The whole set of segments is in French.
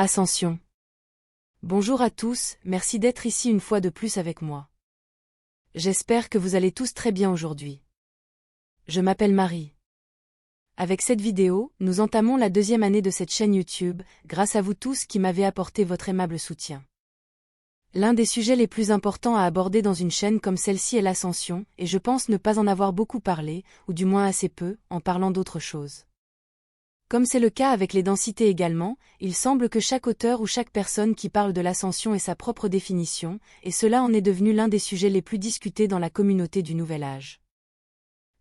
Ascension. Bonjour à tous, merci d'être ici une fois de plus avec moi. J'espère que vous allez tous très bien aujourd'hui. Je m'appelle Marie. Avec cette vidéo, nous entamons la 2e année de cette chaîne YouTube, grâce à vous tous qui m'avez apporté votre aimable soutien. L'un des sujets les plus importants à aborder dans une chaîne comme celle-ci est l'ascension, et je pense ne pas en avoir beaucoup parlé, ou du moins assez peu, en parlant d'autre chose. Comme c'est le cas avec les densités également, il semble que chaque auteur ou chaque personne qui parle de l'ascension ait sa propre définition, et cela en est devenu l'un des sujets les plus discutés dans la communauté du Nouvel Âge.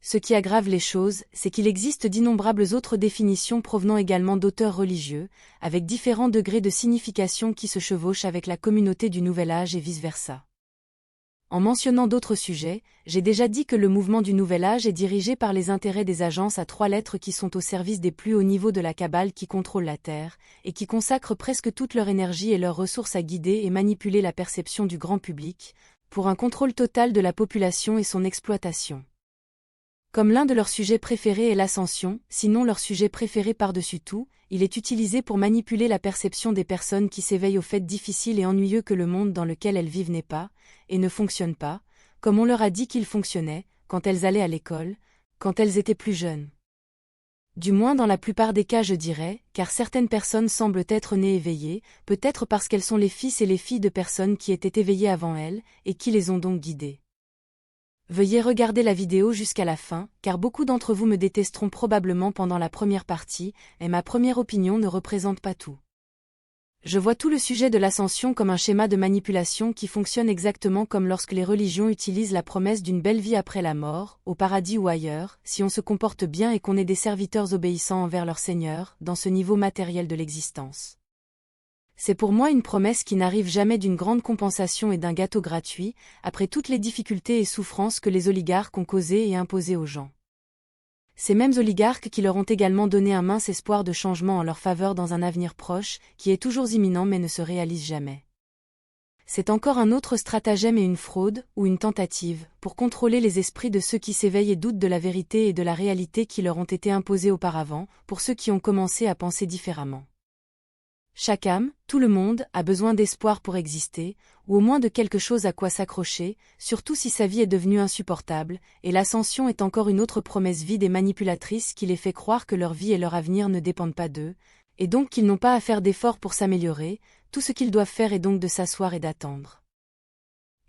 Ce qui aggrave les choses, c'est qu'il existe d'innombrables autres définitions provenant également d'auteurs religieux, avec différents degrés de signification qui se chevauchent avec la communauté du Nouvel Âge et vice-versa. En mentionnant d'autres sujets, j'ai déjà dit que le mouvement du Nouvel Âge est dirigé par les intérêts des agences à 3 lettres qui sont au service des plus hauts niveaux de la Kabbale qui contrôlent la Terre, et qui consacrent presque toute leur énergie et leurs ressources à guider et manipuler la perception du grand public, pour un contrôle total de la population et son exploitation. Comme l'un de leurs sujets préférés est l'ascension, sinon leur sujet préféré par-dessus tout, il est utilisé pour manipuler la perception des personnes qui s'éveillent au fait difficile et ennuyeux que le monde dans lequel elles vivent n'est pas, et ne fonctionne pas, comme on leur a dit qu'il fonctionnait, quand elles allaient à l'école, quand elles étaient plus jeunes. Du moins dans la plupart des cas je dirais, car certaines personnes semblent être nées éveillées, peut-être parce qu'elles sont les fils et les filles de personnes qui étaient éveillées avant elles, et qui les ont donc guidées. Veuillez regarder la vidéo jusqu'à la fin, car beaucoup d'entre vous me détesteront probablement pendant la première partie, et ma première opinion ne représente pas tout. Je vois tout le sujet de l'ascension comme un schéma de manipulation qui fonctionne exactement comme lorsque les religions utilisent la promesse d'une belle vie après la mort, au paradis ou ailleurs, si on se comporte bien et qu'on est des serviteurs obéissants envers leur Seigneur, dans ce niveau matériel de l'existence. C'est pour moi une promesse qui n'arrive jamais d'une grande compensation et d'un gâteau gratuit, après toutes les difficultés et souffrances que les oligarques ont causées et imposées aux gens. Ces mêmes oligarques qui leur ont également donné un mince espoir de changement en leur faveur dans un avenir proche, qui est toujours imminent mais ne se réalise jamais. C'est encore un autre stratagème et une fraude, ou une tentative, pour contrôler les esprits de ceux qui s'éveillent et doutent de la vérité et de la réalité qui leur ont été imposées auparavant, pour ceux qui ont commencé à penser différemment. Chaque âme, tout le monde, a besoin d'espoir pour exister, ou au moins de quelque chose à quoi s'accrocher, surtout si sa vie est devenue insupportable, et l'ascension est encore une autre promesse vide et manipulatrice qui les fait croire que leur vie et leur avenir ne dépendent pas d'eux, et donc qu'ils n'ont pas à faire d'efforts pour s'améliorer, tout ce qu'ils doivent faire est donc de s'asseoir et d'attendre.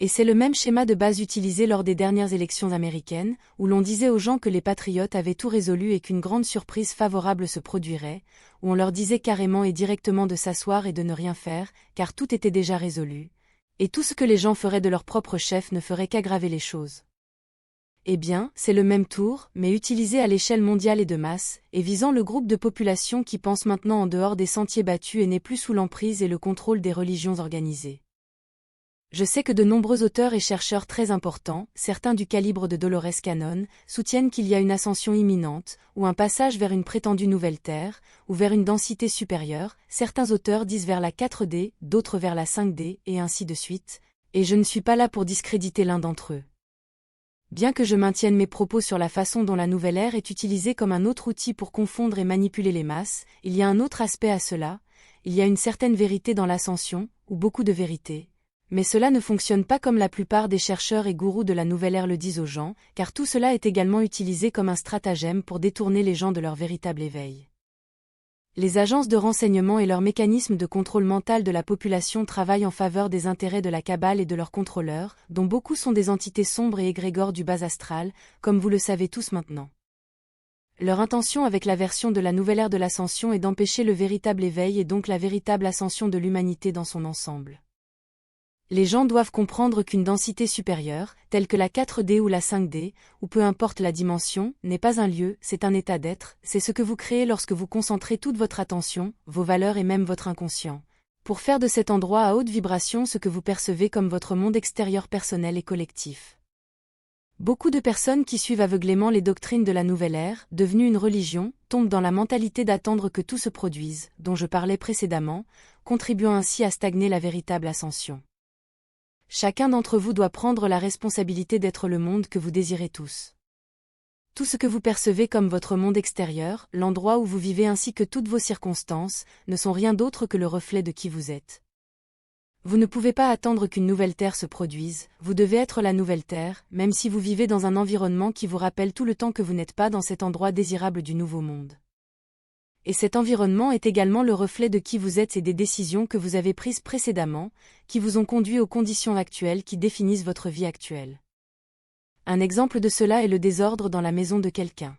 Et c'est le même schéma de base utilisé lors des dernières élections américaines, où l'on disait aux gens que les patriotes avaient tout résolu et qu'une grande surprise favorable se produirait, où on leur disait carrément et directement de s'asseoir et de ne rien faire, car tout était déjà résolu, et tout ce que les gens feraient de leur propre chef ne ferait qu'aggraver les choses. Eh bien, c'est le même tour, mais utilisé à l'échelle mondiale et de masse, et visant le groupe de population qui pense maintenant en dehors des sentiers battus et n'est plus sous l'emprise et le contrôle des religions organisées. Je sais que de nombreux auteurs et chercheurs très importants, certains du calibre de Dolores Cannon, soutiennent qu'il y a une ascension imminente, ou un passage vers une prétendue nouvelle Terre, ou vers une densité supérieure, certains auteurs disent vers la 4D, d'autres vers la 5D, et ainsi de suite, et je ne suis pas là pour discréditer l'un d'entre eux. Bien que je maintienne mes propos sur la façon dont la nouvelle ère est utilisée comme un autre outil pour confondre et manipuler les masses, il y a un autre aspect à cela, il y a une certaine vérité dans l'ascension, ou beaucoup de vérité. Mais cela ne fonctionne pas comme la plupart des chercheurs et gourous de la nouvelle ère le disent aux gens, car tout cela est également utilisé comme un stratagème pour détourner les gens de leur véritable éveil. Les agences de renseignement et leurs mécanismes de contrôle mental de la population travaillent en faveur des intérêts de la Kabbale et de leurs contrôleurs, dont beaucoup sont des entités sombres et égrégores du bas astral, comme vous le savez tous maintenant. Leur intention avec la version de la nouvelle ère de l'ascension est d'empêcher le véritable éveil et donc la véritable ascension de l'humanité dans son ensemble. Les gens doivent comprendre qu'une densité supérieure, telle que la 4D ou la 5D, ou peu importe la dimension, n'est pas un lieu, c'est un état d'être, c'est ce que vous créez lorsque vous concentrez toute votre attention, vos valeurs et même votre inconscient, pour faire de cet endroit à haute vibration ce que vous percevez comme votre monde extérieur personnel et collectif. Beaucoup de personnes qui suivent aveuglément les doctrines de la nouvelle ère, devenue une religion, tombent dans la mentalité d'attendre que tout se produise, dont je parlais précédemment, contribuant ainsi à stagner la véritable ascension. Chacun d'entre vous doit prendre la responsabilité d'être le monde que vous désirez tous. Tout ce que vous percevez comme votre monde extérieur, l'endroit où vous vivez ainsi que toutes vos circonstances, ne sont rien d'autre que le reflet de qui vous êtes. Vous ne pouvez pas attendre qu'une nouvelle Terre se produise, vous devez être la nouvelle Terre, même si vous vivez dans un environnement qui vous rappelle tout le temps que vous n'êtes pas dans cet endroit désirable du nouveau monde. Et cet environnement est également le reflet de qui vous êtes et des décisions que vous avez prises précédemment, qui vous ont conduit aux conditions actuelles qui définissent votre vie actuelle. Un exemple de cela est le désordre dans la maison de quelqu'un.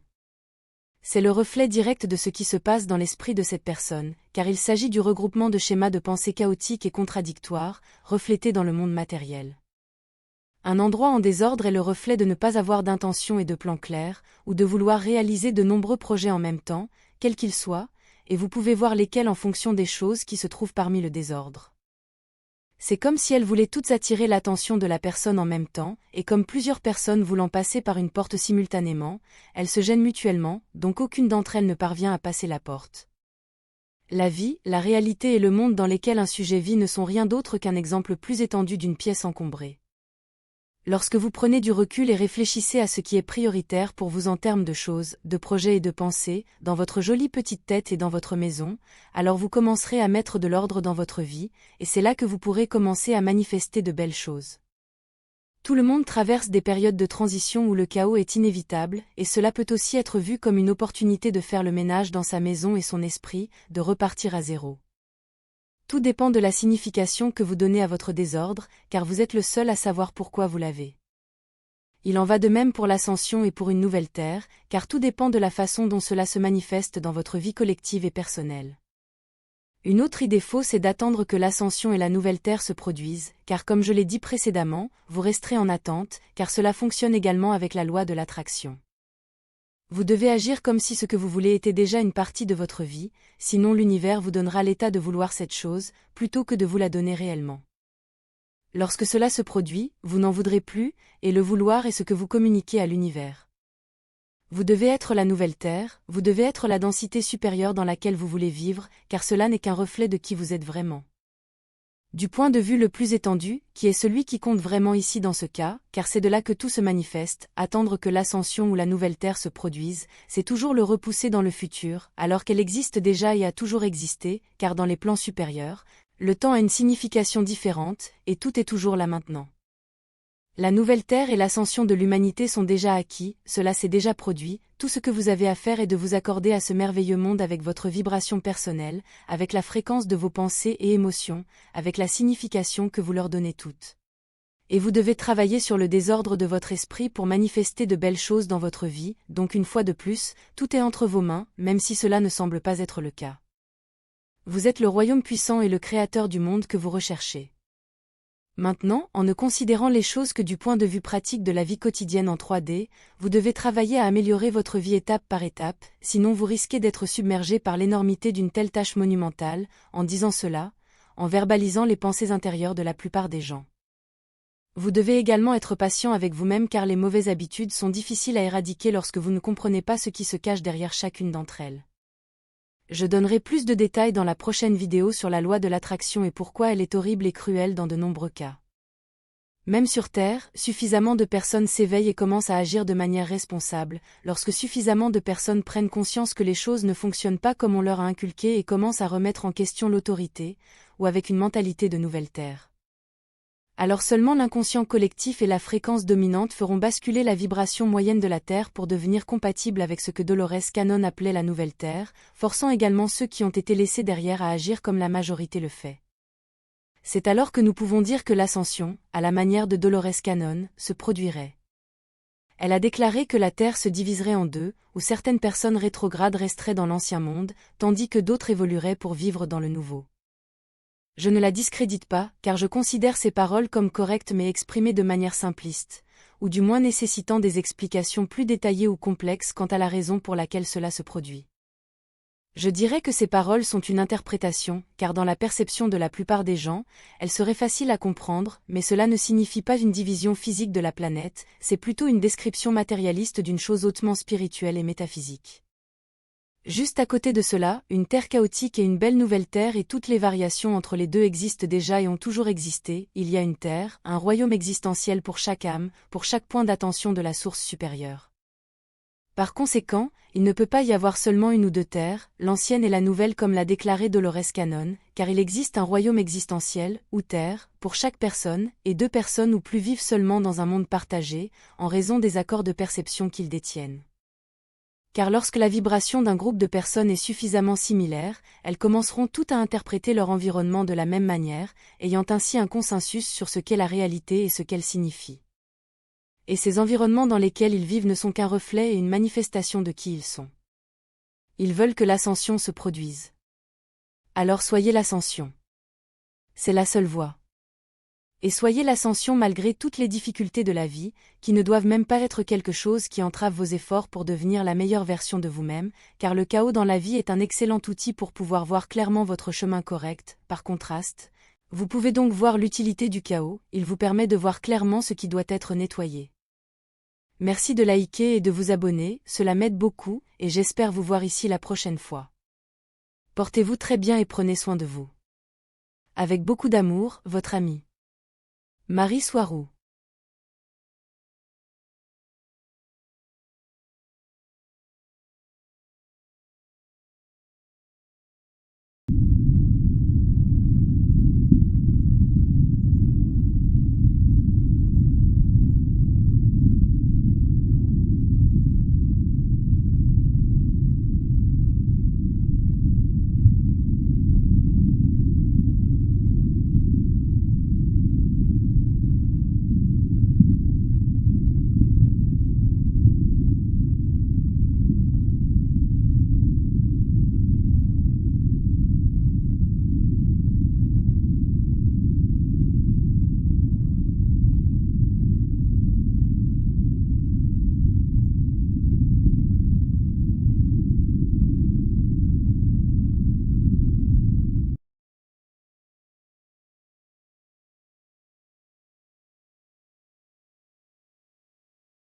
C'est le reflet direct de ce qui se passe dans l'esprit de cette personne, car il s'agit du regroupement de schémas de pensée chaotiques et contradictoires, reflétés dans le monde matériel. Un endroit en désordre est le reflet de ne pas avoir d'intention et de plan clairs, ou de vouloir réaliser de nombreux projets en même temps, quels qu'ils soient, et vous pouvez voir lesquels en fonction des choses qui se trouvent parmi le désordre. C'est comme si elles voulaient toutes attirer l'attention de la personne en même temps, et comme plusieurs personnes voulant passer par une porte simultanément, elles se gênent mutuellement, donc aucune d'entre elles ne parvient à passer la porte. La vie, la réalité et le monde dans lesquels un sujet vit ne sont rien d'autre qu'un exemple plus étendu d'une pièce encombrée. Lorsque vous prenez du recul et réfléchissez à ce qui est prioritaire pour vous en termes de choses, de projets et de pensées, dans votre jolie petite tête et dans votre maison, alors vous commencerez à mettre de l'ordre dans votre vie, et c'est là que vous pourrez commencer à manifester de belles choses. Tout le monde traverse des périodes de transition où le chaos est inévitable, et cela peut aussi être vu comme une opportunité de faire le ménage dans sa maison et son esprit, de repartir à zéro. Tout dépend de la signification que vous donnez à votre désordre, car vous êtes le seul à savoir pourquoi vous l'avez. Il en va de même pour l'ascension et pour une nouvelle terre, car tout dépend de la façon dont cela se manifeste dans votre vie collective et personnelle. Une autre idée fausse est d'attendre que l'ascension et la nouvelle terre se produisent, car comme je l'ai dit précédemment, vous resterez en attente, car cela fonctionne également avec la loi de l'attraction. Vous devez agir comme si ce que vous voulez était déjà une partie de votre vie, sinon l'univers vous donnera l'état de vouloir cette chose, plutôt que de vous la donner réellement. Lorsque cela se produit, vous n'en voudrez plus, et le vouloir est ce que vous communiquez à l'univers. Vous devez être la nouvelle terre, vous devez être la densité supérieure dans laquelle vous voulez vivre, car cela n'est qu'un reflet de qui vous êtes vraiment. Du point de vue le plus étendu, qui est celui qui compte vraiment ici dans ce cas, car c'est de là que tout se manifeste, attendre que l'ascension ou la nouvelle terre se produise, c'est toujours le repousser dans le futur, alors qu'elle existe déjà et a toujours existé, car dans les plans supérieurs, le temps a une signification différente, et tout est toujours là maintenant. La nouvelle terre et l'ascension de l'humanité sont déjà acquis, cela s'est déjà produit, tout ce que vous avez à faire est de vous accorder à ce merveilleux monde avec votre vibration personnelle, avec la fréquence de vos pensées et émotions, avec la signification que vous leur donnez toutes. Et vous devez travailler sur le désordre de votre esprit pour manifester de belles choses dans votre vie, donc une fois de plus, tout est entre vos mains, même si cela ne semble pas être le cas. Vous êtes le royaume puissant et le créateur du monde que vous recherchez. Maintenant, en ne considérant les choses que du point de vue pratique de la vie quotidienne en 3D, vous devez travailler à améliorer votre vie étape par étape, sinon vous risquez d'être submergé par l'énormité d'une telle tâche monumentale, en disant cela, en verbalisant les pensées intérieures de la plupart des gens. Vous devez également être patient avec vous-même car les mauvaises habitudes sont difficiles à éradiquer lorsque vous ne comprenez pas ce qui se cache derrière chacune d'entre elles. Je donnerai plus de détails dans la prochaine vidéo sur la loi de l'attraction et pourquoi elle est horrible et cruelle dans de nombreux cas. Même sur Terre, suffisamment de personnes s'éveillent et commencent à agir de manière responsable, lorsque suffisamment de personnes prennent conscience que les choses ne fonctionnent pas comme on leur a inculqué et commencent à remettre en question l'autorité, ou avec une mentalité de nouvelle Terre. Alors seulement l'inconscient collectif et la fréquence dominante feront basculer la vibration moyenne de la Terre pour devenir compatible avec ce que Dolores Cannon appelait la nouvelle Terre, forçant également ceux qui ont été laissés derrière à agir comme la majorité le fait. C'est alors que nous pouvons dire que l'ascension, à la manière de Dolores Cannon, se produirait. Elle a déclaré que la Terre se diviserait en deux, où certaines personnes rétrogrades resteraient dans l'ancien monde, tandis que d'autres évolueraient pour vivre dans le nouveau. Je ne la discrédite pas, car je considère ces paroles comme correctes mais exprimées de manière simpliste, ou du moins nécessitant des explications plus détaillées ou complexes quant à la raison pour laquelle cela se produit. Je dirais que ces paroles sont une interprétation, car dans la perception de la plupart des gens, elles seraient faciles à comprendre, mais cela ne signifie pas une division physique de la planète, c'est plutôt une description matérialiste d'une chose hautement spirituelle et métaphysique. Juste à côté de cela, une Terre chaotique et une belle nouvelle Terre et toutes les variations entre les deux existent déjà et ont toujours existé, il y a une Terre, un royaume existentiel pour chaque âme, pour chaque point d'attention de la source supérieure. Par conséquent, il ne peut pas y avoir seulement une ou deux terres, l'ancienne et la nouvelle comme l'a déclaré Dolores Cannon, car il existe un royaume existentiel, ou terre, pour chaque personne, et deux personnes ou plus vivent seulement dans un monde partagé, en raison des accords de perception qu'ils détiennent. Car lorsque la vibration d'un groupe de personnes est suffisamment similaire, elles commenceront toutes à interpréter leur environnement de la même manière, ayant ainsi un consensus sur ce qu'est la réalité et ce qu'elle signifie. Et ces environnements dans lesquels ils vivent ne sont qu'un reflet et une manifestation de qui ils sont. Ils veulent que l'ascension se produise. Alors soyez l'ascension. C'est la seule voie. Et soyez l'ascension malgré toutes les difficultés de la vie, qui ne doivent même pas être quelque chose qui entrave vos efforts pour devenir la meilleure version de vous-même, car le chaos dans la vie est un excellent outil pour pouvoir voir clairement votre chemin correct. Par contraste, vous pouvez donc voir l'utilité du chaos, il vous permet de voir clairement ce qui doit être nettoyé. Merci de liker et de vous abonner, cela m'aide beaucoup, et j'espère vous voir ici la prochaine fois. Portez-vous très bien et prenez soin de vous. Avec beaucoup d'amour, votre amie Marie Soiroux.